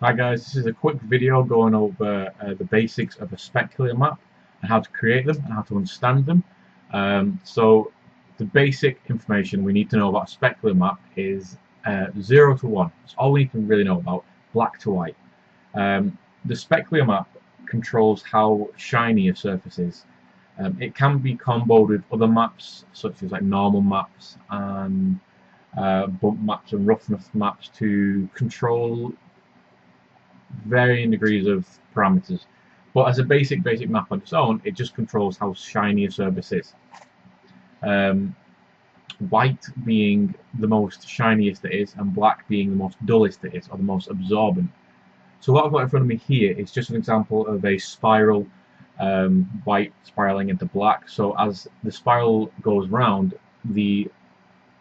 Hi guys, this is a quick video going over the basics of a specular map and how to create them and how to understand them. So the basic information we need to know about a specular map is 0 to 1. That's all we need to really know about, black to white. The specular map controls how shiny a surface is. It can be comboed with other maps such as like normal maps and bump maps and roughness maps to control varying degrees of parameters. But as a basic map on its own, it just controls how shiny a surface is. Um, White being the most shiniest it is, and black being the most dullest it is, or the most absorbent. So what I've got in front of me here is just an example of a spiral, white spiraling into black. So as the spiral goes round, the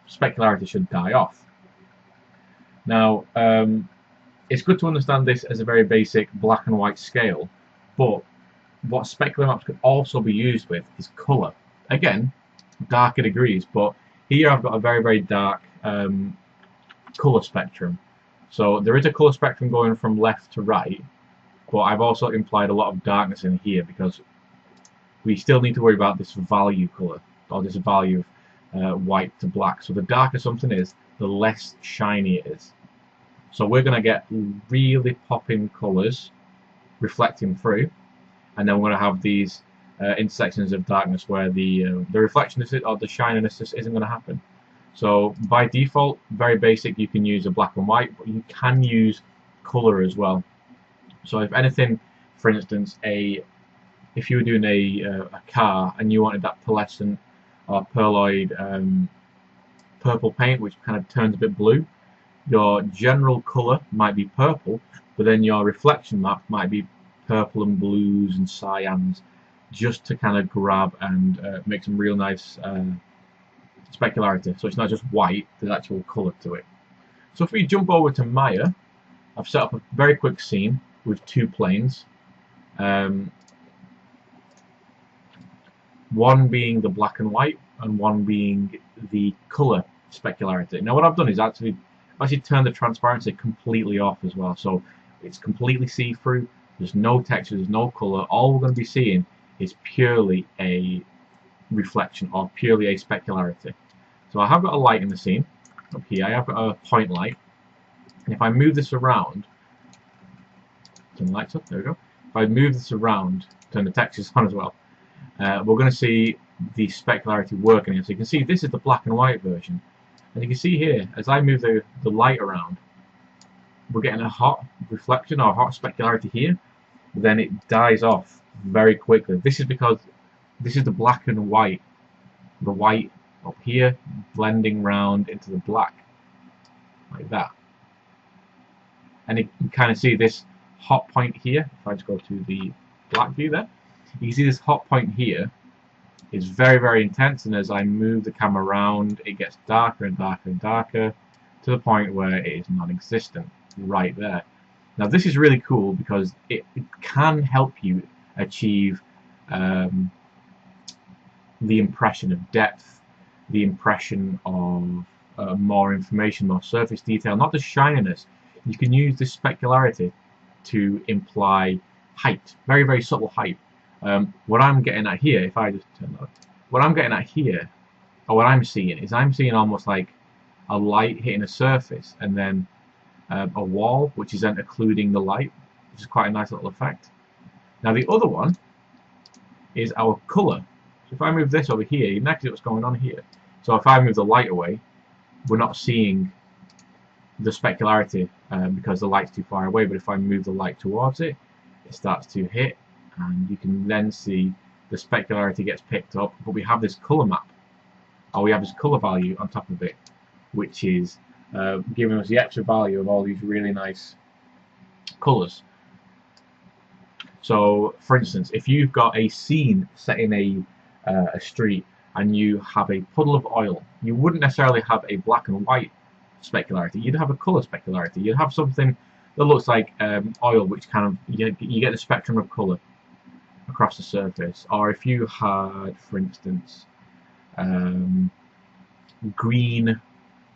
specularity should die off. Now, it's good to understand this as a very basic black and white scale, but what specular maps could also be used with is colour. Again, darker degrees, but here I've got a very dark colour spectrum. So there is a colour spectrum going from left to right, but I've also implied a lot of darkness in here because we still need to worry about this value colour, or this value of white to black. So the darker something is, the less shiny it is. So we're going to get really popping colours reflecting through, and then we're going to have these intersections of darkness where the reflection or the shininess just isn't going to happen. So by default, very basic, you can use a black and white, but you can use colour as well. So if anything, for instance, if you were doing a car and you wanted that pearlescent or pearloid purple paint, which kind of turns a bit blue, your general colour might be purple, but then your reflection map might be purple and blues and cyans, just to kind of grab and make some real nice specularity. So it's not just white, there's actual colour to it. So if we jump over to Maya, I've set up a very quick scene with two planes. One being the black and white, and one being the colour specularity. Now what I've done is actually turned the transparency completely off as well, so it's completely see-through. There's no texture, there's no colour. All we're going to be seeing is purely a reflection or purely a specularity. So I have got a light in the scene up here. I have got a point light, and if I move this around, turn the lights up. There we go. If I move this around, turn the textures on as well, we're going to see the specularity working. So you can see this is the black and white version, and you can see here as I move the light around, we're getting a hot reflection or hot specularity here, but then it dies off very quickly. This is because this is the black and white, the white up here blending round into the black like that, and you can kind of see this hot point here. If I just go to the black view there, you can see this hot point here is very intense, and as I move the camera around, it gets darker and darker and darker to the point where it is non-existent right there. Now this is really cool because it can help you achieve the impression of depth, the impression of more information, more surface detail, not just shininess. You can use this specularity to imply height, very subtle height. What I'm getting at here, if I just turn that, what I'm getting at here, or what I'm seeing, is I'm seeing almost like a light hitting a surface, and then a wall, which is then occluding the light, which is quite a nice little effect. Now the other one is our colour. So if I move this over here, you can actually see what's going on here. So if I move the light away, we're not seeing the specularity because the light's too far away, but if I move the light towards it, it starts to hit, and you can then see the specularity gets picked up, but we have this colour map, or we have this colour value on top of it, which is giving us the extra value of all these really nice colours. So for instance, if you've got a scene set in a street and you have a puddle of oil, you wouldn't necessarily have a black and white specularity, you'd have a colour specularity. You'd have something that looks like oil, which kind of, you get the spectrum of colour across the surface. Or if you had, for instance, green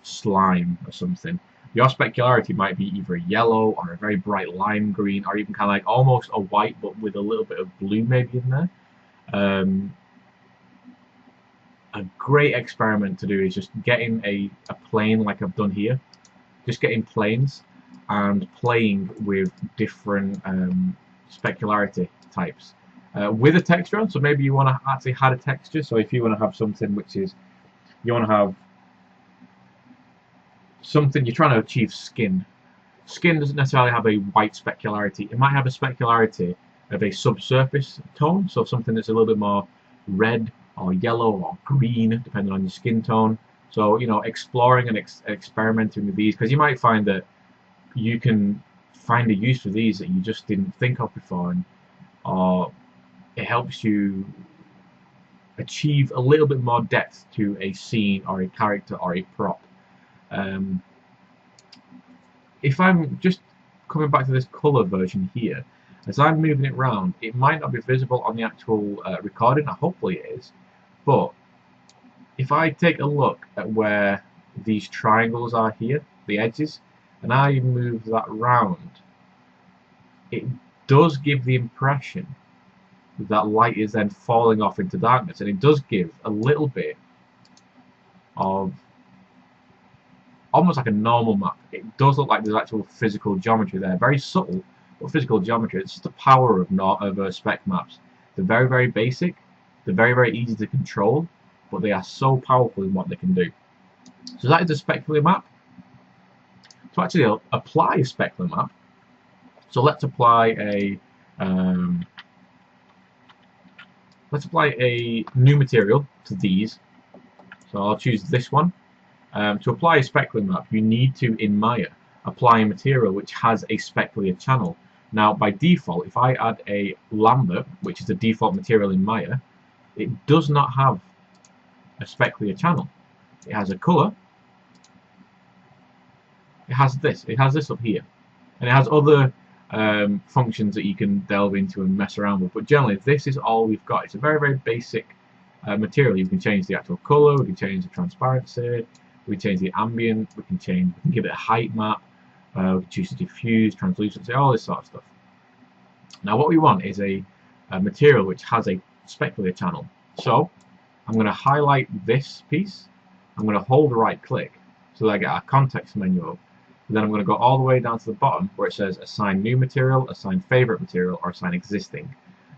slime or something, Your specularity might be either a yellow or a very bright lime green, or even kind of like almost a white but with a little bit of blue maybe in there. A great experiment to do is just getting a plane like I've done here, just getting planes and playing with different specularity types with a texture on. So maybe you want to actually add a texture. So if you want to have something which is, you want to have something, you're trying to achieve skin. Skin doesn't necessarily have a white specularity. It might have a specularity of a subsurface tone, so something that's a little bit more red or yellow or green, depending on your skin tone. So, you know, exploring and experimenting with these, because you might find that you can find a use for these that you just didn't think of before, or it helps you achieve a little bit more depth to a scene or a character or a prop. If I'm just coming back to this color version here, as I'm moving it around, it might not be visible on the actual recording, hopefully it is, but if I take a look at where these triangles are here, the edges, and I move that round, it does give the impression that light is then falling off into darkness, and it does give a little bit of almost like a normal map. It does look like there's actual physical geometry there, very subtle, but physical geometry. It's just the power of spec maps. They're very, very basic. They're very, very easy to control, but they are so powerful in what they can do. So that is a specular map. To actually apply a specular map, so let's apply a new material to these. So I'll choose this one. To apply a specular map, you need to, in Maya, apply a material which has a specular channel. Now, by default, if I add a lambda, which is the default material in Maya, it does not have a specular channel. It has a color. It has this up here, and it has other functions that you can delve into and mess around with. But generally, this is all we've got. It's a very, very basic material. You can change the actual color. We can change the transparency. We can change the ambient. We can give it a height map. We can choose to diffuse, translucency, all this sort of stuff. Now, what we want is a material which has a specular channel. So I'm going to highlight this piece. I'm going to hold right click so that I get our context menu up. And then I'm going to go all the way down to the bottom where it says assign new material, assign favorite material, or assign existing.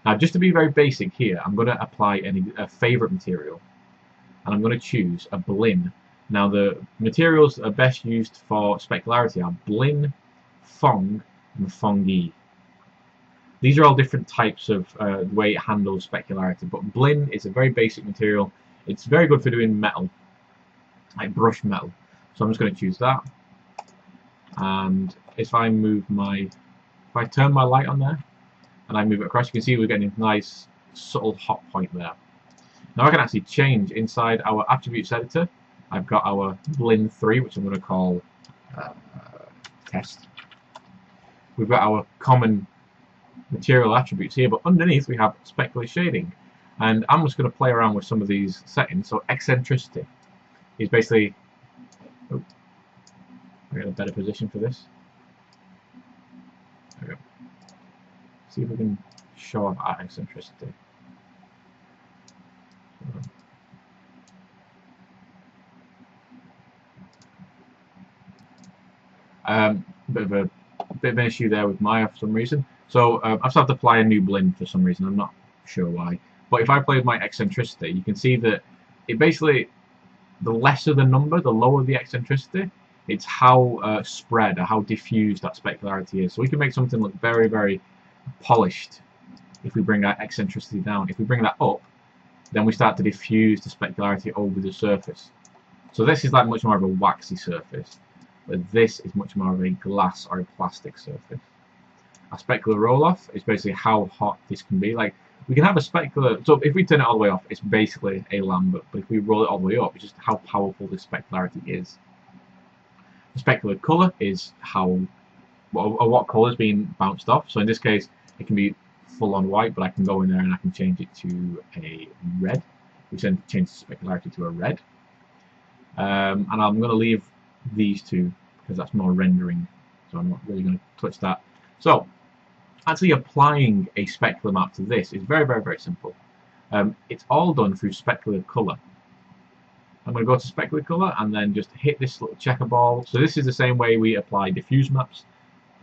Now, just to be very basic here, I'm going to apply a favorite material, and I'm going to choose a Blinn. Now, the materials that are best used for specularity are Blinn, Fong, and Fongi. These are all different types of the way it handles specularity, but Blinn is a very basic material. It's very good for doing metal, like brush metal. So I'm just going to choose that. And if I turn my light on there and I move it across, you can see we're getting a nice subtle hot point there. Now I can actually change inside our attributes editor. I've got our Blinn 3, which I'm going to call test. We've got our common material attributes here, but underneath we have specular shading. And I'm just going to play around with some of these settings. So eccentricity is basically, we're in a better position for this. There we go. See if we can show off our eccentricity. Bit of an issue there with Maya for some reason. So I've just had to apply a new Blinn for some reason. I'm not sure why. But if I play with my eccentricity, you can see that it basically, the lesser the number, the lower the eccentricity. It's how spread or how diffused that specularity is. So we can make something look very, very polished if we bring our eccentricity down. If we bring that up, then we start to diffuse the specularity over the surface. So this is like much more of a waxy surface, but this is much more of a glass or a plastic surface. A specular roll-off is basically how hot this can be. Like, we can have a specular, so if we turn it all the way off, it's basically a lambda, but if we roll it all the way up, it's just how powerful this specularity is. The specular color is what color is being bounced off. So in this case, it can be full on white, but I can go in there and I can change it to a red, which then changes the specularity to a red. And I'm going to leave these two because that's more rendering, so I'm not really going to touch that. So actually applying a specular map to this is very, very, very simple. It's all done through specular color. I'm going to go to specular color and then just hit this little checker ball. So this is the same way we apply diffuse maps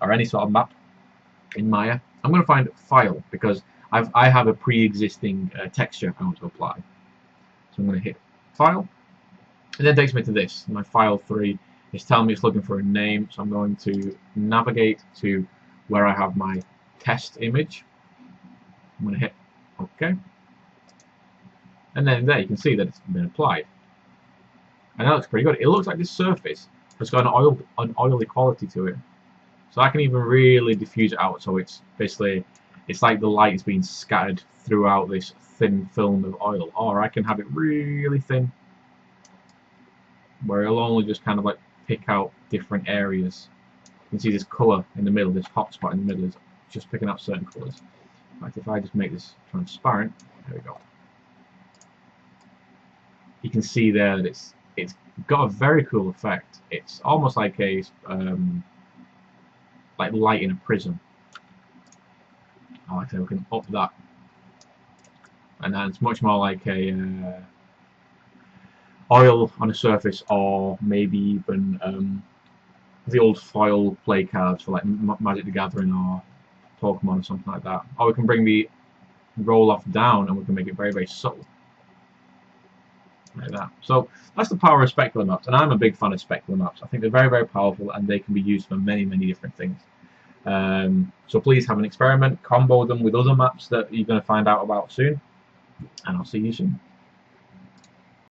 or any sort of map in Maya. I'm going to find file because I have a pre-existing texture I want to apply. So I'm going to hit file, and then it takes me to this. My file 3 is telling me it's looking for a name, so I'm going to navigate to where I have my test image. I'm going to hit OK, and then there you can see that it's been applied. And that looks pretty good. It looks like this surface has got an oily quality to it. So I can even really diffuse it out, so it's basically, it's like the light is being scattered throughout this thin film of oil. Or I can have it really thin, where it'll only just kind of like pick out different areas. You can see this colour in the middle, this hot spot in the middle is just picking out certain colours. In fact, if I just make this transparent, there we go. You can see there that it's got a very cool effect. It's almost like a like light in a prism. Like I say, we can up that, and then it's much more like a oil on a surface, or maybe even the old foil play cards for like Magic the Gathering or Pokemon or something like that. Or we can bring the roll off down and we can make it very, very subtle. Like that. So that's the power of specular maps, and I'm a big fan of specular maps. I think they're very, very powerful, and they can be used for many, many different things. So please have an experiment, combo them with other maps that you're going to find out about soon, and I'll see you soon.